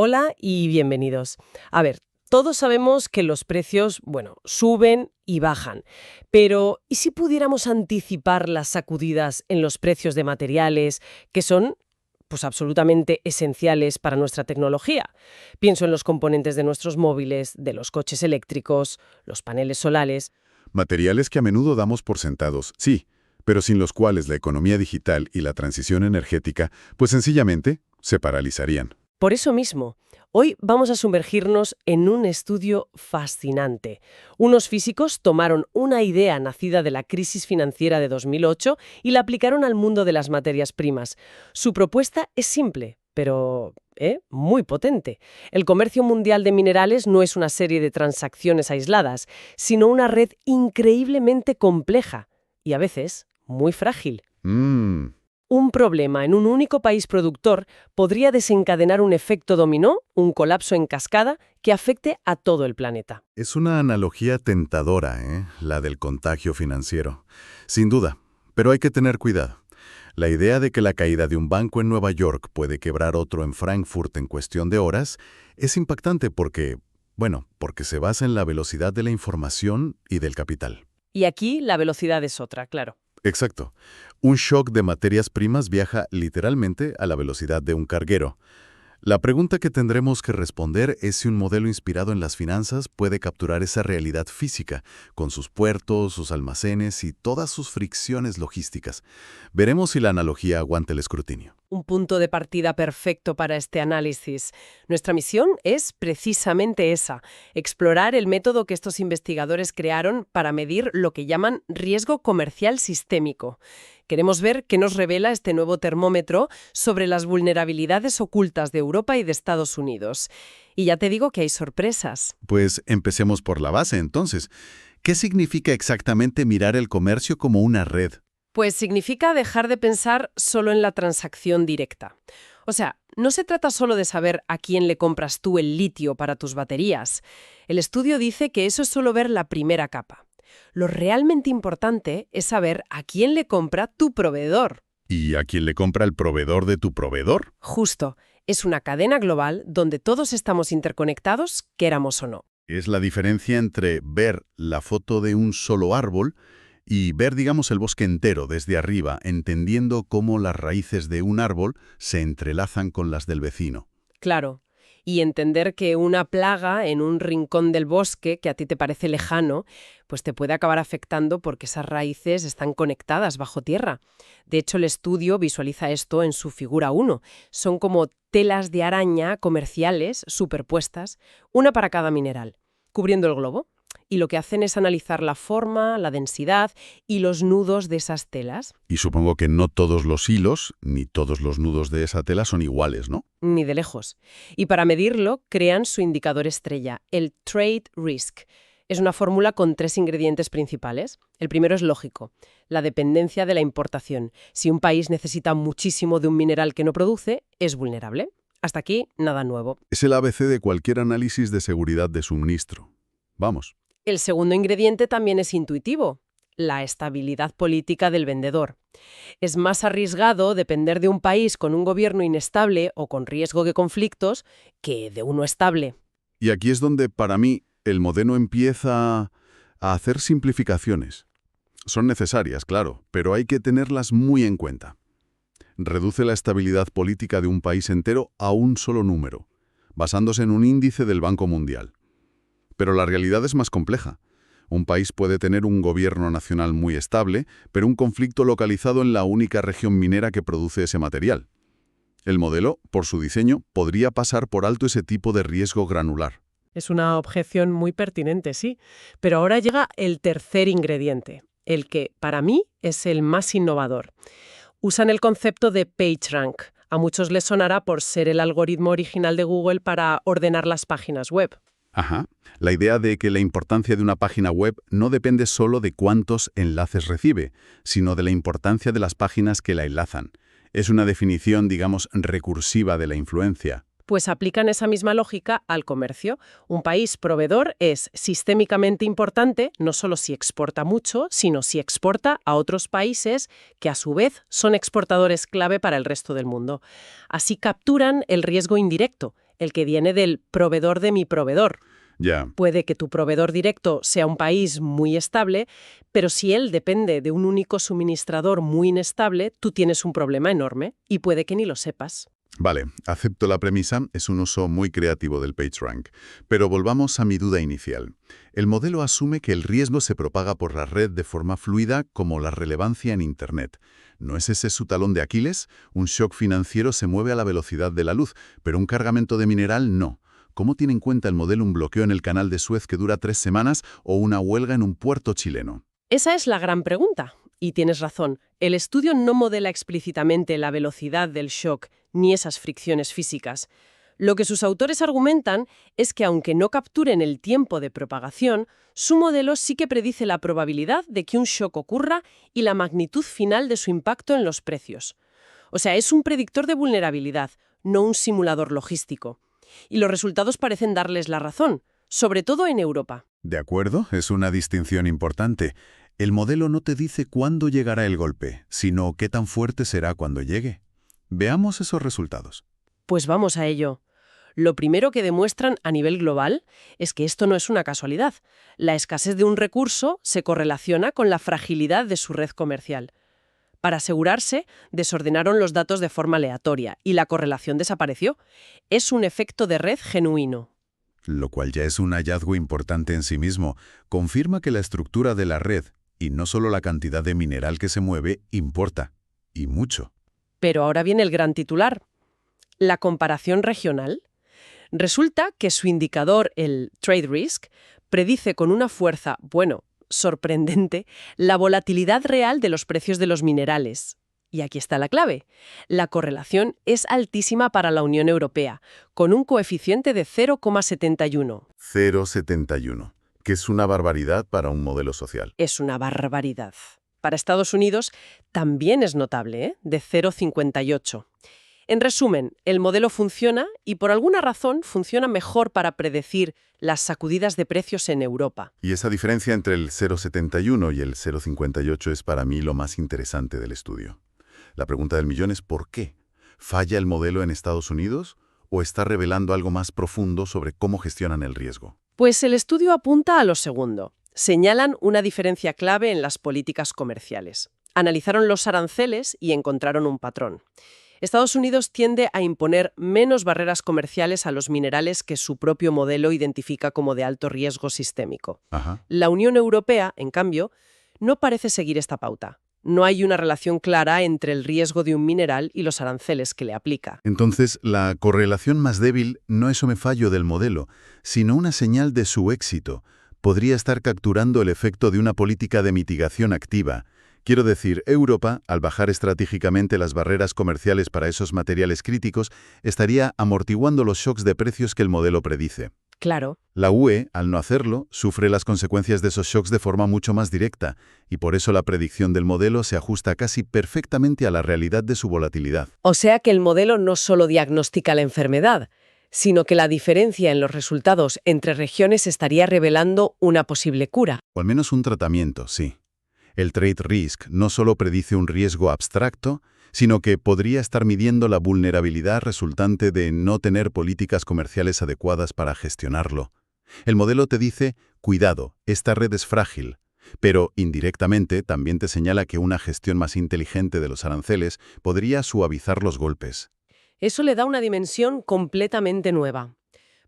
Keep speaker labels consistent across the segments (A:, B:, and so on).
A: Hola y bienvenidos. A ver, todos sabemos que los precios, bueno, suben y bajan, pero ¿y si pudiéramos anticipar las sacudidas en los precios de materiales que son, pues, absolutamente esenciales para nuestra tecnología? Pienso en los componentes de nuestros móviles, de los coches eléctricos, los paneles solares.
B: Materiales que a menudo damos por sentados, sí, pero sin los cuales la economía digital y la transición energética, pues sencillamente, se paralizarían.
A: Por eso mismo, hoy vamos a sumergirnos en un estudio fascinante. Unos físicos tomaron una idea nacida de la crisis financiera de 2008 y la aplicaron al mundo de las materias primas. Su propuesta es simple, pero muy potente. El comercio mundial de minerales no es una serie de transacciones aisladas, sino una red increíblemente compleja y a veces muy frágil.
B: Mmm,
A: Un problema en un único país productor podría desencadenar un efecto dominó, un colapso en cascada, que afecte a todo el planeta.
B: es una analogía tentadora, la del contagio financiero. Sin duda, pero hay que tener cuidado. La idea de que la caída de un banco en Nueva York puede quebrar otro en Frankfurt en cuestión de horas es impactante porque se basa en la velocidad de la información y del capital.
A: Y aquí la velocidad es otra, claro.
B: Exacto. Un shock de materias primas viaja literalmente a la velocidad de un carguero. La pregunta que tendremos que responder es si un modelo inspirado en las finanzas puede capturar esa realidad física, con sus puertos, sus almacenes y todas sus fricciones logísticas. Veremos si la analogía aguanta el escrutinio.
A: Un punto de partida perfecto para este análisis. Nuestra misión es precisamente esa, explorar el método que estos investigadores crearon para medir lo que llaman riesgo comercial sistémico. Queremos ver qué nos revela este nuevo termómetro sobre las vulnerabilidades ocultas de Europa y de Estados Unidos. Y ya te digo que hay sorpresas.
B: Pues empecemos por la base entonces. ¿Qué significa exactamente mirar el comercio como una red?
A: Pues significa dejar de pensar solo en la transacción directa. O sea, no se trata solo de saber a quién le compras tú el litio para tus baterías. El estudio dice que eso es solo ver la primera capa. Lo realmente importante es saber a quién le compra tu proveedor.
B: ¿Y a quién le compra el proveedor de tu proveedor?
A: Justo, es una cadena global donde todos estamos interconectados, quéramos o no.
B: Es la diferencia entre ver la foto de un solo árbol y ver, digamos, el bosque entero desde arriba, entendiendo cómo las raíces de un árbol se entrelazan con las del vecino.
A: Claro, y entender que una plaga en un rincón del bosque que a ti te parece lejano, pues te puede acabar afectando porque esas raíces están conectadas bajo tierra. De hecho, el estudio visualiza esto en su figura 1. Son como telas de araña comerciales superpuestas, una para cada mineral, cubriendo el globo. Y lo que hacen es analizar la forma, la densidad y los nudos de esas telas.
B: Y supongo que no todos los hilos ni todos los nudos de esa tela son iguales, ¿no?
A: Ni de lejos. Y para medirlo, crean su indicador estrella, el Trade Risk. Es una fórmula con 3 ingredientes principales. El primero es lógico, la dependencia de la importación. Si un país necesita muchísimo de un mineral que no produce, es vulnerable. Hasta aquí, nada nuevo.
B: Es el ABC de cualquier análisis de seguridad de suministro. Vamos.
A: El segundo ingrediente también es intuitivo, la estabilidad política del vendedor. Es más arriesgado depender de un país con un gobierno inestable o con riesgo de conflictos que de uno estable.
B: Y aquí es donde, para mí, el modelo empieza a hacer simplificaciones. Son necesarias, claro, pero hay que tenerlas muy en cuenta. Reduce la estabilidad política de un país entero a un solo número, basándose en un índice del Banco Mundial. Pero la realidad es más compleja. Un país puede tener un gobierno nacional muy estable, pero un conflicto localizado en la única región minera que produce ese material. El modelo, por su diseño, podría pasar por alto ese tipo de riesgo granular.
A: Es una objeción muy pertinente, sí. Pero ahora llega el tercer ingrediente, el que, para mí, es el más innovador. Usan el concepto de PageRank. A muchos les sonará por ser el algoritmo original de Google para ordenar las páginas web.
B: Ajá. La idea de que la importancia de una página web no depende solo de cuántos enlaces recibe, sino de la importancia de las páginas que la enlazan. Es una definición, digamos, recursiva de la influencia.
A: Pues aplican esa misma lógica al comercio. Un país proveedor es sistémicamente importante no solo si exporta mucho, sino si exporta a otros países que a su vez son exportadores clave para el resto del mundo. Así capturan el riesgo indirecto, el que viene del proveedor de mi proveedor.
B: Ya,
A: Puede que tu proveedor directo sea un país muy estable, pero si él depende de un único suministrador muy inestable, tú tienes un problema enorme y puede que ni lo sepas.
B: vale, acepto la premisa, es un uso muy creativo del PageRank. Pero volvamos a mi duda inicial. El modelo asume que el riesgo se propaga por la red de forma fluida como la relevancia en Internet. ¿No es ese su talón de Aquiles? Un shock financiero se mueve a la velocidad de la luz, pero un cargamento de mineral no. ¿Cómo tiene en cuenta el modelo un bloqueo en el canal de Suez que dura 3 semanas o una huelga en un puerto chileno?
A: Esa es la gran pregunta. Y tienes razón, el estudio no modela explícitamente la velocidad del shock ni esas fricciones físicas. Lo que sus autores argumentan es que aunque no capturen el tiempo de propagación, su modelo sí que predice la probabilidad de que un shock ocurra y la magnitud final de su impacto en los precios. O sea, es un predictor de vulnerabilidad, no un simulador logístico. Y los resultados parecen darles la razón, sobre todo en Europa.
B: De acuerdo, es una distinción importante. El modelo no te dice cuándo llegará el golpe, sino qué tan fuerte será cuando llegue. Veamos esos resultados.
A: Pues vamos a ello. Lo primero que demuestran a nivel global es que esto no es una casualidad. La escasez de un recurso se correlaciona con la fragilidad de su red comercial. Para asegurarse, desordenaron los datos de forma aleatoria y la correlación desapareció. Es un efecto de red genuino.
B: Lo cual ya es un hallazgo importante en sí mismo. Confirma que la estructura de la red, y no solo la cantidad de mineral que se mueve, importa. Y mucho.
A: Pero ahora viene el gran titular. La comparación regional. Resulta que su indicador, el Trade Risk, predice con una fuerza, sorprendente, la volatilidad real de los precios de los minerales. Y aquí está la clave. La correlación es altísima para la Unión Europea, con un coeficiente de 0,71.
B: 0,71, que es una barbaridad para un modelo social.
A: Es una barbaridad. Para Estados Unidos también es notable, de 0,58. En resumen, el modelo funciona y por alguna razón funciona mejor para predecir las sacudidas de precios en Europa.
B: Y esa diferencia entre el 0,71 y el 0,58 es para mí lo más interesante del estudio. La pregunta del millón es ¿por qué? ¿Falla el modelo en Estados Unidos o está revelando algo más profundo sobre cómo gestionan el riesgo?
A: Pues el estudio apunta a lo segundo. Señalan una diferencia clave en las políticas comerciales. Analizaron los aranceles y encontraron un patrón. Estados Unidos tiende a imponer menos barreras comerciales a los minerales que su propio modelo identifica como de alto riesgo sistémico.
B: Ajá.
A: La Unión Europea, en cambio, no parece seguir esta pauta. No hay una relación clara entre el riesgo de un mineral y los aranceles que le aplica.
B: Entonces, la correlación más débil no es un fallo del modelo, sino una señal de su éxito. Podría estar capturando el efecto de una política de mitigación activa. Quiero decir, Europa, al bajar estratégicamente las barreras comerciales para esos materiales críticos, estaría amortiguando los shocks de precios que el modelo predice.
A: Claro.
B: La UE, al no hacerlo, sufre las consecuencias de esos shocks de forma mucho más directa, y por eso la predicción del modelo se ajusta casi perfectamente a la realidad de su volatilidad.
A: O sea que el modelo no solo diagnostica la enfermedad, sino que la diferencia en los resultados entre regiones estaría revelando una posible cura.
B: O al menos un tratamiento, sí. El Trade Risk no solo predice un riesgo abstracto, sino que podría estar midiendo la vulnerabilidad resultante de no tener políticas comerciales adecuadas para gestionarlo. El modelo te dice, cuidado, esta red es frágil, pero indirectamente también te señala que una gestión más inteligente de los aranceles podría suavizar los golpes.
A: Eso le da una dimensión completamente nueva.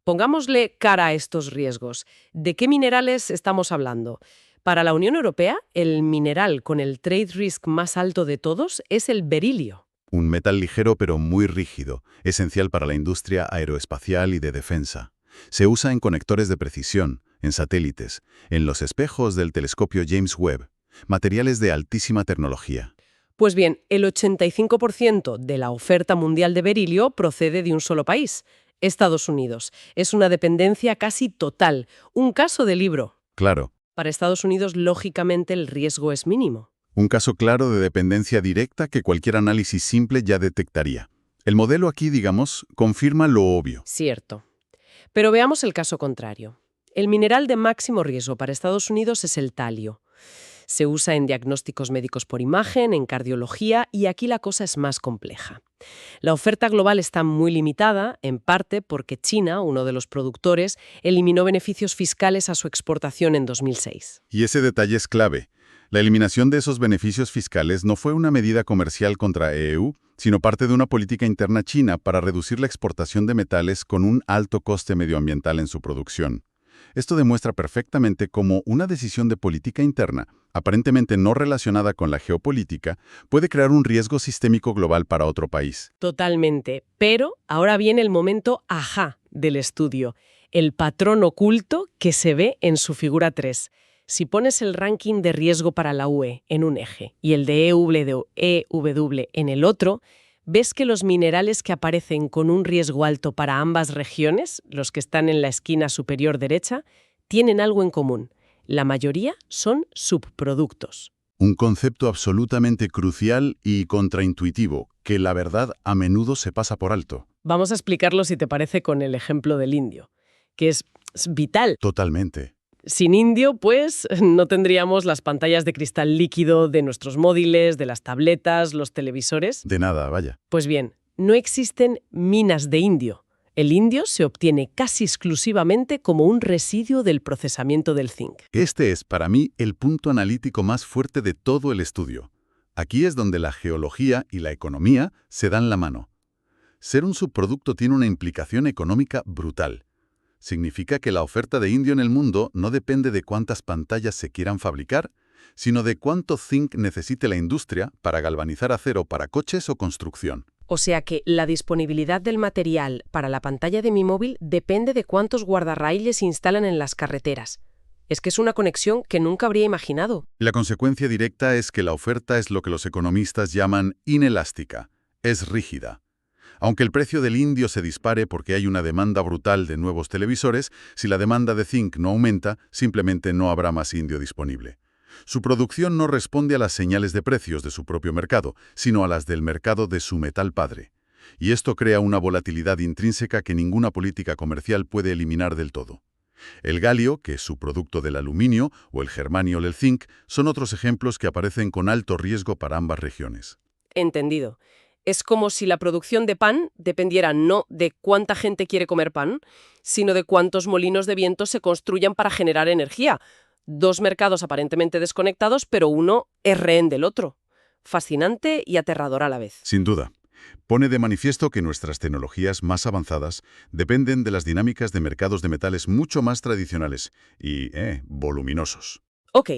A: Pongámosle cara a estos riesgos. ¿De qué minerales estamos hablando? Para la Unión Europea, el mineral con el trade risk más alto de todos es el berilio.
B: Un metal ligero pero muy rígido, esencial para la industria aeroespacial y de defensa. Se usa en conectores de precisión, en satélites, en los espejos del telescopio James Webb, materiales de altísima tecnología.
A: Pues bien, el 85% de la oferta mundial de berilio procede de un solo país, Estados Unidos. Es una dependencia casi total, un caso de libro.
B: Claro.
A: Para Estados Unidos, lógicamente, el riesgo es mínimo.
B: Un caso claro de dependencia directa que cualquier análisis simple ya detectaría. El modelo aquí, digamos, confirma lo obvio.
A: Cierto. Pero veamos el caso contrario. El mineral de máximo riesgo para Estados Unidos es el talio. Se usa en diagnósticos médicos por imagen, en cardiología, y aquí la cosa es más compleja. La oferta global está muy limitada, en parte porque China, uno de los productores, eliminó beneficios fiscales a su exportación en 2006.
B: Y ese detalle es clave. La eliminación de esos beneficios fiscales no fue una medida comercial contra EU, sino parte de una política interna china para reducir la exportación de metales con un alto coste medioambiental en su producción. Esto demuestra perfectamente cómo una decisión de política interna, aparentemente no relacionada con la geopolítica, puede crear un riesgo sistémico global para otro país.
A: Totalmente. Pero ahora viene el momento ajá del estudio, el patrón oculto que se ve en su figura 3. Si pones el ranking de riesgo para la UE en un eje y el de EW en el otro, ves que los minerales que aparecen con un riesgo alto para ambas regiones, los que están en la esquina superior derecha, tienen algo en común. La mayoría son subproductos.
B: Un concepto absolutamente crucial y contraintuitivo, que la verdad a menudo se pasa por alto.
A: Vamos a explicarlo, si te parece, con el ejemplo del indio, que es vital.
B: Totalmente.
A: Sin indio, pues, no tendríamos las pantallas de cristal líquido de nuestros móviles, de las tabletas, los televisores.
B: De nada, vaya.
A: Pues bien, no existen minas de indio. El indio se obtiene casi exclusivamente como un residuo del procesamiento del zinc.
B: Este es, para mí, el punto analítico más fuerte de todo el estudio. Aquí es donde la geología y la economía se dan la mano. Ser un subproducto tiene una implicación económica brutal. Significa que la oferta de indio en el mundo no depende de cuántas pantallas se quieran fabricar, sino de cuánto zinc necesite la industria para galvanizar acero para coches o construcción.
A: O sea que la disponibilidad del material para la pantalla de mi móvil depende de cuántos guardarraíles se instalan en las carreteras. Es que es una conexión que nunca habría imaginado.
B: La consecuencia directa es que la oferta es lo que los economistas llaman inelástica, es rígida. Aunque el precio del indio se dispare porque hay una demanda brutal de nuevos televisores, si la demanda de zinc no aumenta, simplemente no habrá más indio disponible. Su producción no responde a las señales de precios de su propio mercado, sino a las del mercado de su metal padre. Y esto crea una volatilidad intrínseca que ninguna política comercial puede eliminar del todo. El galio, que es subproducto del aluminio, o el germanio o el zinc, son otros ejemplos que aparecen con alto riesgo para ambas regiones.
A: Entendido. Es como si la producción de pan dependiera no de cuánta gente quiere comer pan, sino de cuántos molinos de viento se construyan para generar energía. Dos mercados aparentemente desconectados, pero uno es rehén del otro. Fascinante y aterrador a la vez.
B: Sin duda. Pone de manifiesto que nuestras tecnologías más avanzadas dependen de las dinámicas de mercados de metales mucho más tradicionales y, voluminosos.
A: Ok,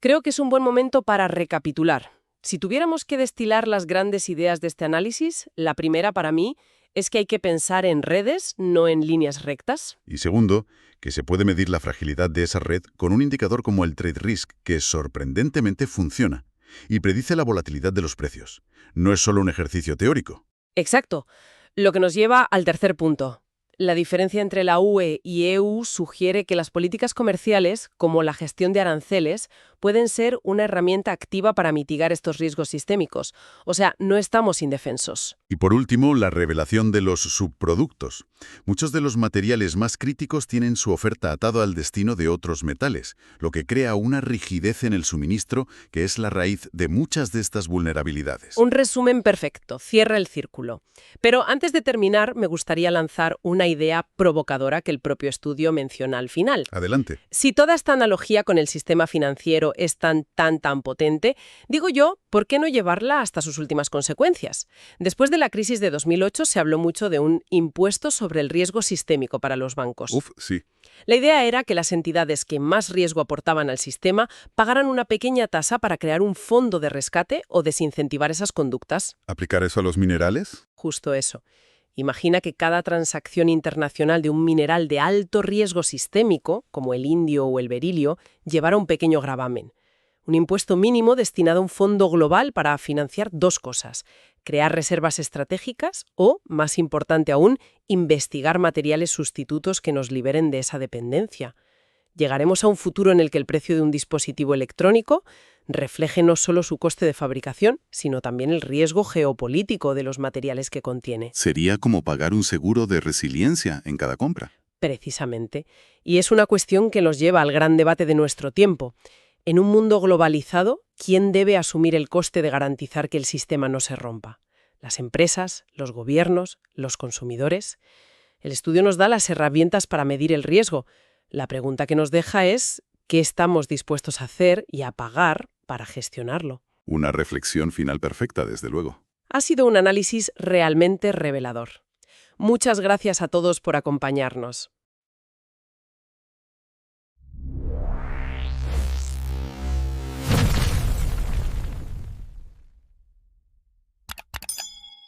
A: creo que es un buen momento para recapitular. Si tuviéramos que destilar las grandes ideas de este análisis, la primera para mí es que hay que pensar en redes, no en líneas rectas.
B: Y segundo, que se puede medir la fragilidad de esa red con un indicador como el Trade Risk, que sorprendentemente funciona y predice la volatilidad de los precios. No es solo un ejercicio teórico.
A: Exacto. Lo que nos lleva al tercer punto. La diferencia entre la UE y EU sugiere que las políticas comerciales, como la gestión de aranceles, pueden ser una herramienta activa para mitigar estos riesgos sistémicos. O sea, no estamos indefensos.
B: Y por último, la revelación de los subproductos. Muchos de los materiales más críticos tienen su oferta atada al destino de otros metales, lo que crea una rigidez en el suministro que es la raíz de muchas de estas vulnerabilidades.
A: Un resumen perfecto, cierra el círculo. Pero antes de terminar, me gustaría lanzar una idea provocadora que el propio estudio menciona al final.
B: Adelante.
A: Si toda esta analogía con el sistema financiero es tan potente, digo yo, ¿por qué no llevarla hasta sus últimas consecuencias? Después de la crisis de 2008 se habló mucho de un impuesto sobre el riesgo sistémico para los bancos.
B: Sí.
A: La idea era que las entidades que más riesgo aportaban al sistema pagaran una pequeña tasa para crear un fondo de rescate o desincentivar esas conductas.
B: ¿Aplicar eso a los minerales?
A: Justo eso. Imagina que cada transacción internacional de un mineral de alto riesgo sistémico, como el indio o el berilio, llevara un pequeño gravamen. Un impuesto mínimo destinado a un fondo global para financiar dos cosas: crear reservas estratégicas o, más importante aún, investigar materiales sustitutos que nos liberen de esa dependencia. Llegaremos a un futuro en el que el precio de un dispositivo electrónico refleje no solo su coste de fabricación, sino también el riesgo geopolítico de los materiales que contiene.
B: Sería como pagar un seguro de resiliencia en cada compra.
A: Precisamente. Y es una cuestión que nos lleva al gran debate de nuestro tiempo. En un mundo globalizado, ¿quién debe asumir el coste de garantizar que el sistema no se rompa? ¿Las empresas, los gobiernos, los consumidores? El estudio nos da las herramientas para medir el riesgo. La pregunta que nos deja es, ¿qué estamos dispuestos a hacer y a pagar para gestionarlo?
B: Una reflexión final perfecta, desde luego.
A: Ha sido un análisis realmente revelador. Muchas gracias a todos por acompañarnos.